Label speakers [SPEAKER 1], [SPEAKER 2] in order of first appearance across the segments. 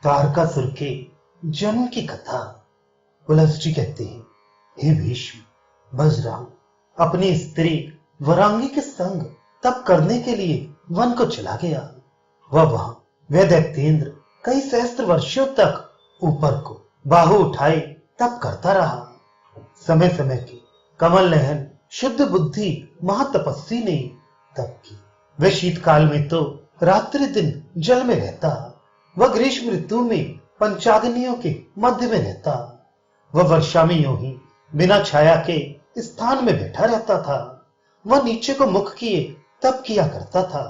[SPEAKER 1] तारकासुर के जन्म की कथा। पुलस्त्य कहते हैं, हे भीष्म, बजरंग अपनी स्त्री वरांगी के संग तप करने के लिए वन को चला गया। वह वहां वह दैत्येंद्र कई सहस्त्र वर्षों तक ऊपर को बाहु उठाए तप करता रहा। समय समय के कमल नयन शुद्ध बुद्धि महातपस्वी ने तप की। वह शीतकाल में तो रात्रि दिन जल में रहता, वह ग्रीष्म ऋतु में पंचाग्नियों के मध्य में रहता, वह वर्षा में यूं ही बिना छाया के स्थान में बैठा रहता था। वह नीचे को मुख किए तप किया करता था,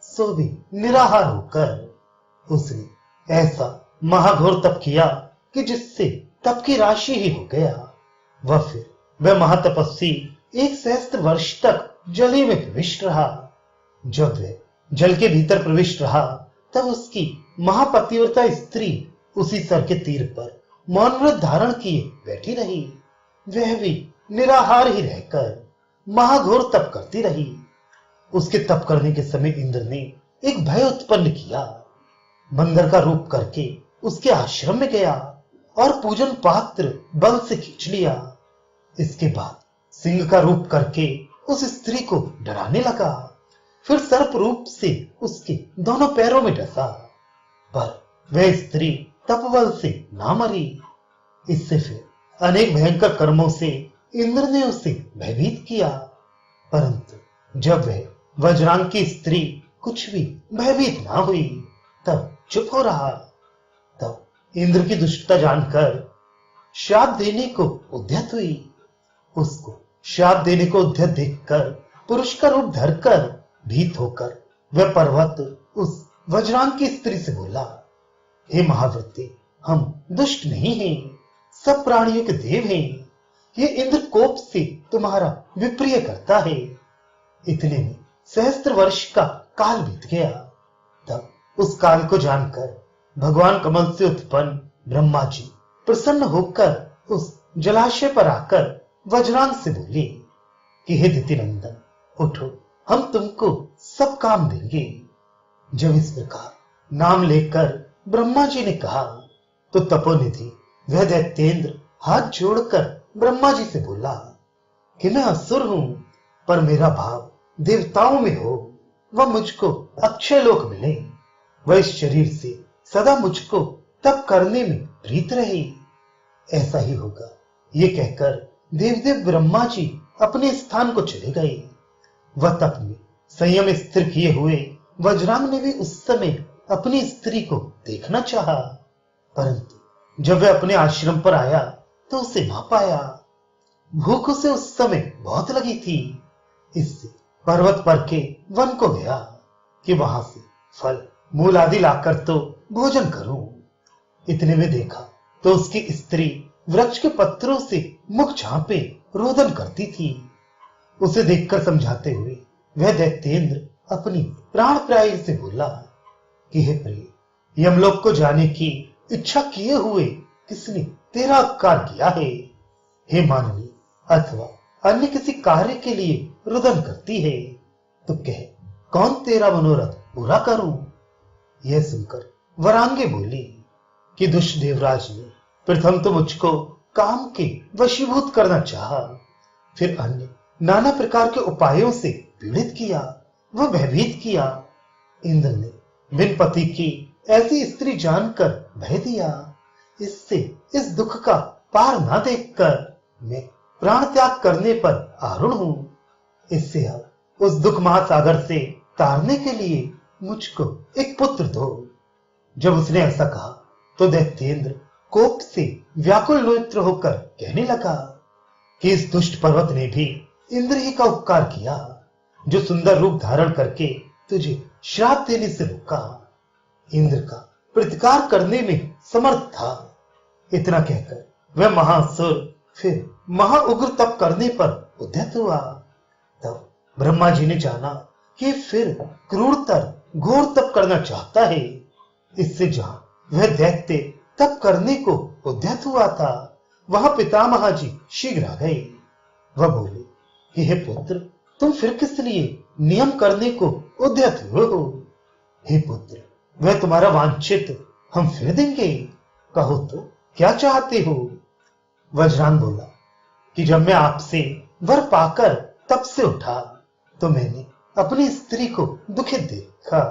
[SPEAKER 1] सो भी निराहार होकर। उसने ऐसा महाघोर तप किया कि जिससे तप की राशि ही हो गया। वह महातपस्वी 1 सहस्त्र वर्ष तक जल ही में प्रविष्ट रहा। जब वह जल के भीतर प्रविष्ट रहा, तब उसकी महापतिव्रता स्त्री उसी सर के तीर पर मौन व्रत धारण किए बैठी रही। वह भी निराहार ही रहकर महाघोर तप करती रही। उसके तप करने के समय इंद्र ने एक भय उत्पन्न किया। बंदर का रूप करके उसके आश्रम में गया और पूजन पात्र बल से खींच लिया। इसके बाद सिंह का रूप करके उस स्त्री को डराने लगा, फिर सर्प रूप से उसके दोनों पैरों में डसा, पर वह स्त्री तपबल से ना मरी। इससे फिर अनेक भयंकर कर्मों से इंद्र ने उसे भयभीत किया, परंतु जब वह वज्रांग की स्त्री कुछ भी भयभीत ना हुई, तब चुप हो रहा। तब इंद्र की दुष्टता जानकर श्राप देने को उद्यत हुई। उसको श्राप देने को उद्यत देखकर पुरुष का रूप धरकर भीत होकर वह पर्वत उस वज्रांग की स्त्री से बोला, हे महाव्रते, हम दुष्ट नहीं हैं, सब प्राणियों के देव हैं। ये इंद्र कोप से तुम्हारा विप्रिय करता है। इतने में सहस्त्र वर्ष का काल बीत गया। तब उस काल को जानकर भगवान कमल से उत्पन्न ब्रह्मा जी प्रसन्न होकर उस जलाशय पर आकर वज्रांग से बोले कि हे दितिनंदन, उठो, हम तुमको सब काम देंगे। जब इस प्रकार नाम लेकर ब्रह्मा जी ने कहा, तो तपोनिधि वह दैत्येंद्र हाथ जोड़कर ब्रह्मा जी से बोला कि मैं असुर हूं, पर मेरा भाव देवताओं में हो, वह मुझको अक्षय लोक मिले, वह इस शरीर से सदा मुझको तप करने में प्रीत रहे। ऐसा ही होगा, ये कहकर देवदेव ब्रह्मा जी अपने स्थान को चले गए। वह तप में संयम स्थिर किए हुए वज्रांग ने भी उस समय अपनी स्त्री को देखना चाहा, परंतु जब वह अपने आश्रम पर आया तो उसे ना पाया। भूख उसे उस समय बहुत लगी थी, इससे पर्वत पर के वन को गया कि वहां से फल मूल आदि लाकर तो भोजन करूं। इतने में देखा तो उसकी स्त्री वृक्ष के पत्रों से मुख झांपे रोदन करती थी। उसे देखकर समझाते हुए वह दैत्येंद्र अपनी प्राण प्राय से बोला कि हे प्रिय, यमलोक को जाने की इच्छा किए हुए किसने तेरा उपकार किया है? हे मानवी, अथवा अन्य किसी कार्य के लिए रुदन करती है, तो कह, कौन तेरा मनोरथ पूरा करूं? यह सुनकर वरांगे बोली कि दुष्ट देवराज ने प्रथम तो मुझको काम के वशीभूत करना चाहा, फिर अन्य नाना प्रकार के उपायों से पीड़ित किया, वह भयभीत किया। इंद्र ने बिन पति की ऐसी स्त्री जानकर भय दिया। इससे इस दुख का पार ना देखकर मैं प्राण त्याग करने पर आरूढ़ हूं। इससे अब उस दुख महासागर से तारने के लिए मुझको एक पुत्र दो। जब उसने ऐसा कहा तो दैत्येंद्र कोप से व्याकुल नेत्र होकर कहने लगा कि इस दुष्ट पर्वत ने भी इंद्र ही का उपकार किया, जो सुंदर रूप धारण करके तुझे श्राप देने से रोका। इंद्र का प्रतिकार करने में समर्थ था। इतना कहकर वह महासुर फिर महाउग्र तप करने पर उद्यत हुआ। तब ब्रह्मा जी ने जाना कि फिर क्रूरतर घोर तप करना चाहता है। इससे जहां वह दैत्य तप करने को उद्यत हुआ था, वहां पितामह जी शीघ्र आ गए। वह बोले कि हे पुत्र, तुम फिर किस लिए नियम करने को उद्यत हुए हो? हे पुत्र, वह तुम्हारा वांछित हम फिर देंगे। कहो तो क्या चाहते हो? वज्रांग बोला कि जब मैं आपसे वर पाकर तप से उठा तो मैंने अपनी स्त्री को दुखित देखा।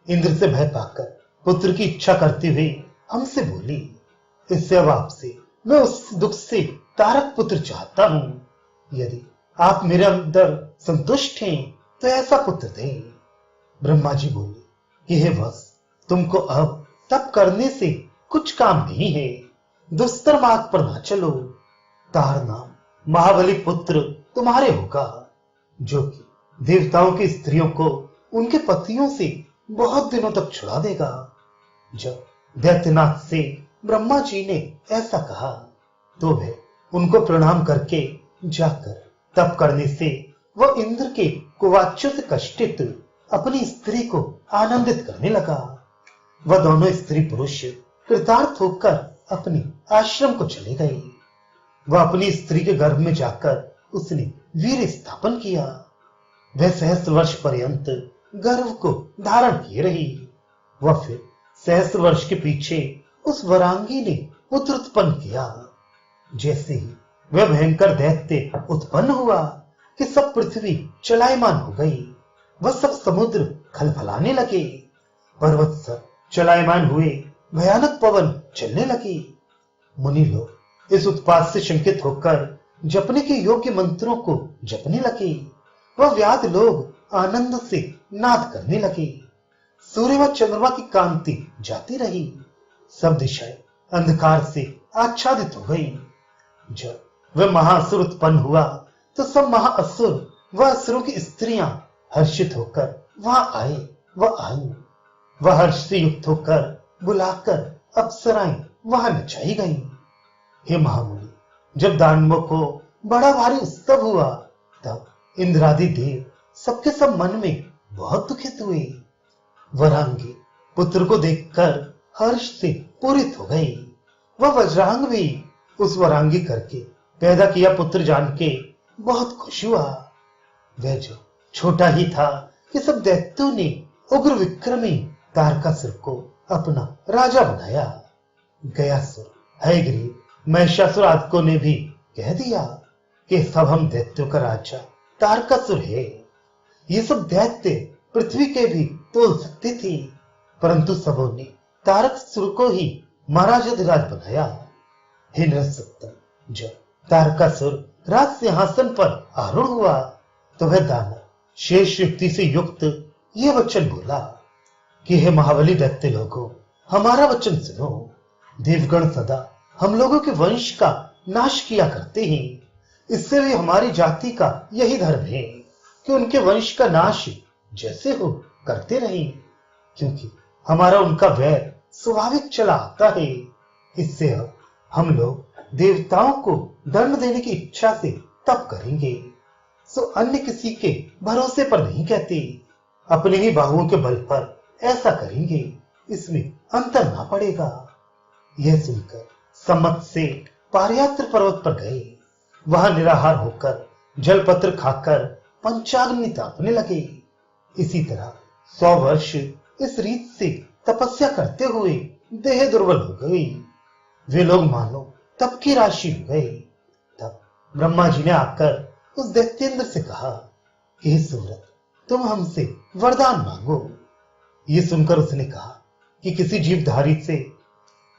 [SPEAKER 1] इंद्र से भय पाकर पुत्र की इच्छा करते हुए हमसे बोली, इससे अब आपसे मैं उस दुख से तारक पुत्र चाहता हूं। यदि आप मेरे अंदर संतुष्ट हैं तो ऐसा पुत्र दें। ब्रह्मा जी बोले कि हे वत्स, तुमको अब तप करने से कुछ काम नहीं है। दुस्तर मार्ग पर ना चलो। तार नाम महाबली पुत्र तुम्हारे होगा, जो कि देवताओं की स्त्रियों को उनके पतियों से बहुत दिनों तक छुड़ा देगा। जब दैत्यनाथ से ब्रह्मा जी ने ऐसा कहा तो वह उनको प्रणाम करके जाकर तप करने से वह इंद्र के कुवाच्यों से कष्टित अपनी स्त्री को आनंदित करने लगा। वह दोनों स्त्री पुरुष कृतार्थ होकर अपने आश्रम को चले गए। वह अपनी स्त्री के गर्भ में जाकर उसने वीर स्थापन किया। वह सहस्त्र वर्ष पर्यंत गर्भ को धारण किए रही। वह फिर सहस्त्र वर्ष के पीछे उस वरांगी ने पुत्र उत्पन्न किया। जैसे ही वह भयंकर दैत्य उत्पन्न हुआ कि सब पृथ्वी चलायमान हो गई। वह सब समुद्र खलखलाने लगे, पर्वत सब चलायमान हुए, भयानक पवन चलने लगी। मुनि लोग इस उत्पात से शंकित होकर जपने के योग्य मंत्रों को जपने लगे। वह व्याध लोग आनंद से नाद करने लगे। सूर्य व चंद्रमा की कांति जाती रही। सब दिशाएं अंधकार से आच्छादित हो गई। जब वह महाअसुर उत्पन्न हुआ तो सब महाअसुर व असुरों की स्त्रियां हर्षित होकर वहां आए व आई। वह हर्ष से युक्त होकर बुलाकर अप्सराएं वहां नचाई गई। हे महामुनि, जब दानवों को बड़ा भारी उत्सव हुआ तब इंद्रादि देव सबके सब मन में बहुत दुखित हुए। वरांगी पुत्र को देखकर हर्ष से पूरित हो गई। वह वज्रांग भी उस वरांगी करके पैदा किया पुत्र जान के बहुत खुश हुआ। वह जो छोटा ही था कि सब दैत्यों ने उग्र विक्रमी तारकासुर को अपना राजा बनाया। गयासुर, हयग्रीव, महिषासुर आदि ने भी कह दिया कि सब हम दैत्यों का राजा तारकासुर है। ये सब दैत्य पृथ्वी के भी तोल सकते थे, परंतु सबों ने तारकासुर को ही महाराजाधिराज बनाया। हे नरसत्तम, जब तारकासुर राज सिंहासन पर आरूढ़ हुआ तो वह दानव शेष युक्ति से युक्त ये वचन बोला कि हे महाबली दैत्य लोगों, हमारा वचन सुनो। देवगण सदा हम लोगों के वंश का नाश किया करते हैं। इससे भी हमारी जाति का यही धर्म है कि उनके वंश का नाश जैसे हो करते रहें, क्योंकि हमारा उनका वैर स्वाभाविक चला आता है। इससे अब हम लोग देवताओं को दंड देने की इच्छा से तप करेंगे, सो अन्य किसी के भरोसे पर नहीं कहते। अपने ही बाहुओं के बल पर ऐसा करेंगे, इसमें अंतर ना पड़ेगा। यह सुनकर सम्मत से पारयात्र पर्वत पर गए। वहां निराहार होकर जलपत्र खाकर पंचाग्नि तापने लगे। इसी तरह 100 वर्ष इस रीत से तपस्या करते हुए देह दुर्बल हो गई। वे लोग मानो तप की राशि हो गए। तब ब्रह्मा जी ने आकर उस दैत्येंद्र से कहा कि हे सूरत, तुम हमसे वरदान मांगो। ये सुनकर उसने कहा कि किसी जीवधारी से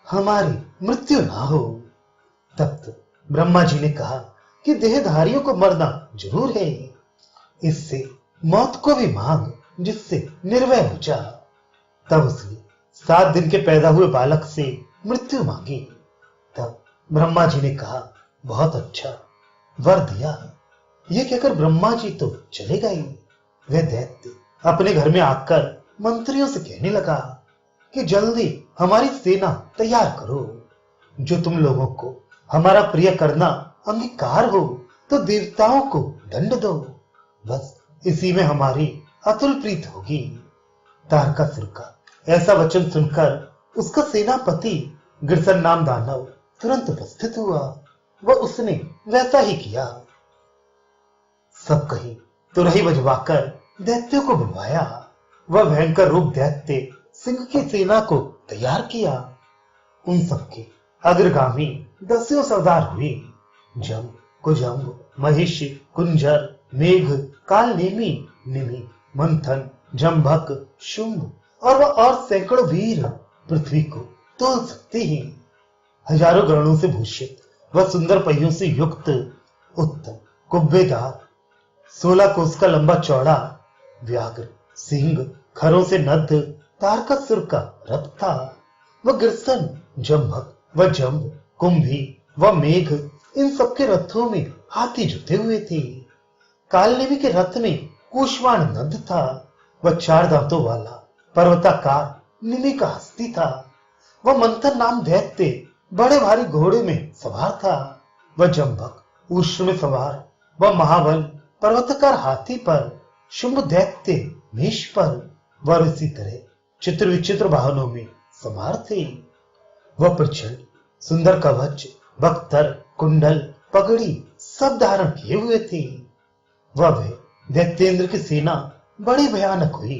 [SPEAKER 1] हमारी मृत्यु ना हो। तब तो ब्रह्मा जी ने कहा कि देहधारियों को मरना जरूर है, इससे मौत को भी मांग जिससे निर्भय हो जा। तब उसने 7 दिन के पैदा हुए बालक से मृत्यु मांगी। तब ब्रह्मा जी ने कहा, बहुत अच्छा, वर दिया। यह कहकर ब्रह्मा जी तो चले गए। वह दैत्य अपने घर में आकर मंत्रियों से कहने लगा कि जल्दी हमारी सेना तैयार करो। जो तुम लोगों को हमारा प्रिय करना अंगीकार हो तो देवताओं को दंड दो। बस इसी में हमारी अतुल प्रीत होगी। तारकासुर का ऐसा वचन सुनकर उसका सेनापति गिरसन नाम दानव तुरंत उपस्थित हुआ। वह उसने वैसा ही किया। सब कहीं तुरही बजवाकर दैत्यों को बुलवाया। वह भयंकर रूप दैत्य सिंह की सेना को तैयार किया। उन सबके अग्रगामी 10 सरदार हुए। जम, कुजम्ब, महिष, कुंजर, मेघ, कालनेमी, निमि, मंथन, जम्भक, शुंभ और सैकड़ों वीर पृथ्वी को तोल सकते हैं। हजारों गणों से भूषित व सुंदर पहियों से युक्त उत्तम कुब्बेदार 16 कोस का लंबा चौड़ा व्याघ्र सिंह खरों से नद्ध तारकासुर का रथ था। वह गिरसन, जम्भक व जम्ब, कुंभी व मेघ इन सबके रथों में हाथी जुटे हुए थे। कालनेमी के रथ में कुशवाण नंद था। वह 4 दांतों वाला पर्वताकार निमि का हस्ती था। वह मंथन नाम दैत्य बड़े भारी घोड़े में सवार था। वह जम्भक उष्ण में सवार वह महाबल पर्वतकार हाथी पर, शुंभ दैत्य मेष पर व इसी तरह चित्र विचित्र वाहनों में सवार थे। वह प्रचंड सुंदर कवच, बख्तर, कुंडल, पगड़ी सब धारण किए हुए थे। वह दैत्येंद्र की सेना बड़ी भयानक हुई।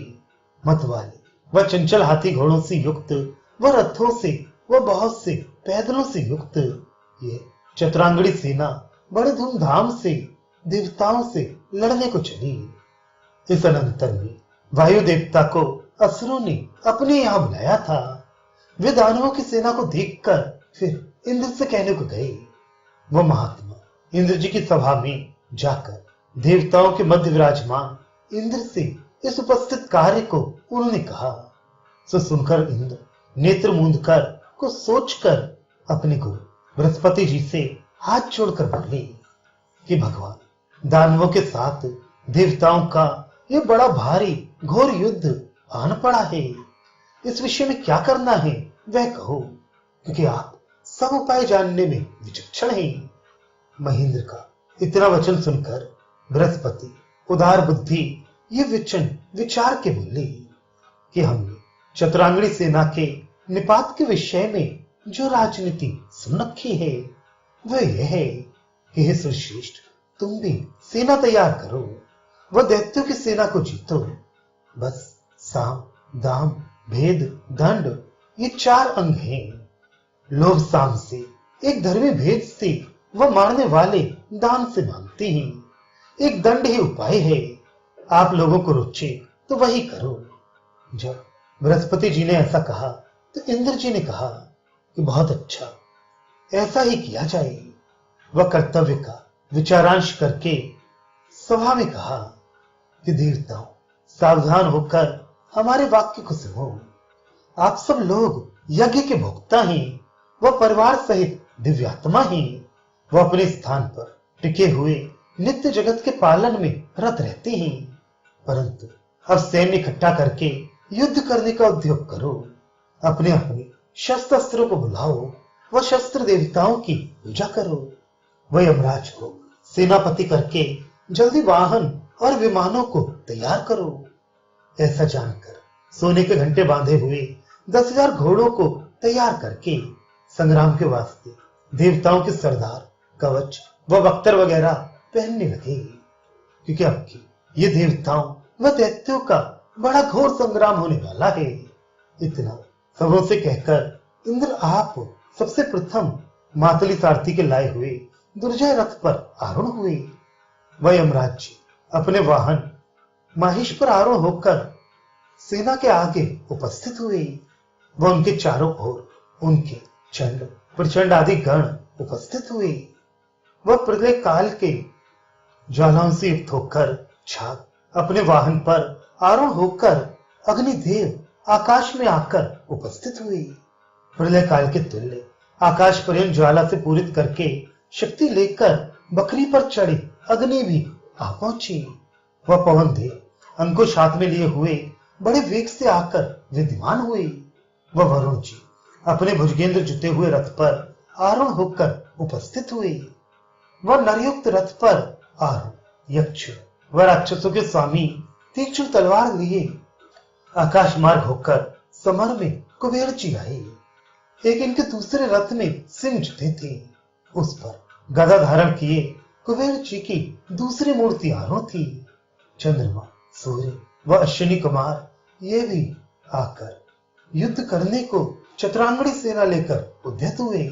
[SPEAKER 1] मतवाले वह चंचल हाथी घोड़ों से युक्त, वह रथों से वह बहुत से पैदलों से युक्त ये चतुरांगड़ी सेना बड़े धूमधाम से देवताओं से लड़ने को चली। इस अनंतर में वायु देवता को असुरों ने अपने यहां बुलाया था। वे दानवों की सेना को देखकर फिर इंद्र से कहने को गए। वह महात्मा इंद्र जी की सभा में जाकर देवताओं के मध्य विराजमान इंद्र से इस उपस्थित कार्य को उन्होंने कहा। सो सुनकर इंद्र नेत्र मूंद कर को सोचकर अपने गुरु बृहस्पति जी से हाथ जोड़कर बोले कि भगवान, दानवों के साथ देवताओं का ये बड़ा भारी घोर युद्ध आन पड़ा है। इस विषय में क्या करना है वह कहो, क्योंकि आप सब उपाय जानने में विचक्षण हैं। महेंद्र का इतना वचन सुनकर बृहस्पति उदार बुद्धि ये विचार के बोले कि हमने चतुरांगणी सेना के निपात के विषय में जो राजनीति सुन रखी है वह यह है कि हे श्रेष्ठ, तुम भी सेना तैयार करो, वह दैत्यों की सेना को जीतो। बस साम, दाम, भेद, दंड ये 4 अंग हैं। लोभ साम से, एक धर्मी भेद से वह मारने वाले दान से मांगते हैं। एक दंड ही उपाय है। आप लोगों को रुचे तो वही करो। जब बृहस्पति जी ने ऐसा कहा तो इंद्र जी ने कहा कि बहुत अच्छा, ऐसा ही किया जाए। वह कर्तव्य का विचारांश करके सभा में कहा कि देवताओं, सावधान होकर हमारे वाक्य को सुनो। आप सब लोग यज्ञ के भोक्ता हैं। वह परिवार सहित दिव्यात्मा हैं। वह अपने स्थान पर टिके हुए नित्य जगत के पालन में रत रहते हैं। परंतु अब सैन्य इकट्ठा करके युद्ध करने का उद्योग करो। अपने अपने शस्त्र अस्त्रों को बुलाओ। वह शस्त्र देवताओं की पूजा करो। वह यमराज को सेनापति करके जल्दी वाहन और विमानों को तैयार करो। ऐसा जानकर सोने के घंटे बांधे हुए 10,000 घोड़ों को तैयार करके संग्राम के वास्ते देवताओं के सरदार कवच व बख्तर वगैरह पहनने लगे, क्योंकि अब की ये देवताओं व दैत्यों का बड़ा घोर संग्राम होने वाला है। इतना सबों से कहकर इंद्र आप सबसे प्रथम मातली सारथी के लाए हुए दुर्जय रथ पर आरूढ़ हुए। वह यमराज जी अपने वाहन महिष पर आरूढ़ होकर सेना के आगे उपस्थित हुए। वह उनके चारों ओर उनके चंड प्रचंड आदि गण उपस्थित हुए। वह प्रलय काल के ज्वालाओं से युक्त होकर छाक अपने वाहन पर आरूढ़ होकर अग्निदेव आकाश में आकर उपस्थित हुई। प्रलय काल के तुल्य आकाश पर्यंत ज्वाला से पूरित करके शक्ति लेकर बकरी पर चढ़ी अग्नि भी आ पहुंची। वह पवन देव अंकुश हाथ में लिए हुए बड़े वेग से आकर विद्यमान हुई। वह वरुण जी अपने भुजगेंद्र जुटे हुए रथ पर आरूढ़ होकर उपस्थित हुए। वह नरयुक्त रथ पर आरूढ़ यक्ष व राक्षसों के स्वामी तीक्ष्ण तलवार लिए आकाश मार्ग होकर समर में कुबेर जी आए। एक इनके दूसरे रथ में सिंह जुटे थे। उस पर गदा धारण किए कुबेर जी की दूसरी मूर्ति आरूढ़ थी। चंद्रमा, सूर्य व अश्विनी कुमार ये भी आकर युद्ध करने को चतुरांगणी सेना लेकर उद्यत हुए।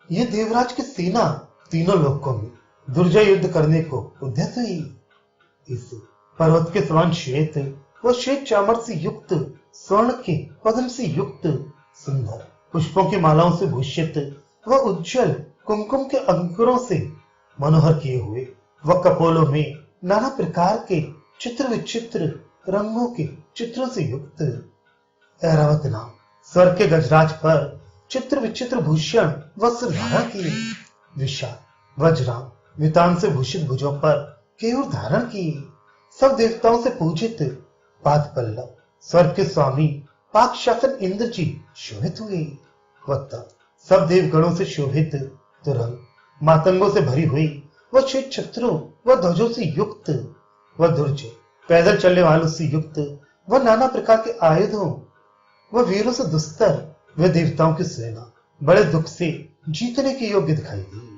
[SPEAKER 1] ये देवराज की सेना तीनों लोकों में दुर्जय युद्ध करने को उद्यत हुई। इस पर्वत के समान श्वेत व श्वेत चामर से युक्त, स्वर्ण के पद्म से युक्त, सुंदर पुष्पों की मालाओं से भूषित व उज्जवल कुमकुम के अंकुरों से मनोहर किए हुए व कपोलों में नाना प्रकार के चित्र विचित्र रंगों के चित्रों से युक्त ऐरावत नाम स्वर्ग के गजराज पर चित्र विचित्र भूषण वस्त्र धारण किए। विशाल वज्रांग वितान से भूषित भुजों पर केयूर धारण किए। सब देवताओं से पूजित पाद पल्लव स्वर्ग के स्वामी पाक शासन इंद्र जी शोभित हुए। वह सब देवगणों से शोभित तुरंग मातंगों से भरी हुई व श्वेत छत्रों व ध्वजों से युक्त व दुर्जय पैदल चलने वालों से युक्त व नाना प्रकार के आयुधों व वीरों से दुस्तर व देवताओं की सेना बड़े दुख से जीतने के योग्य दिखाई दी।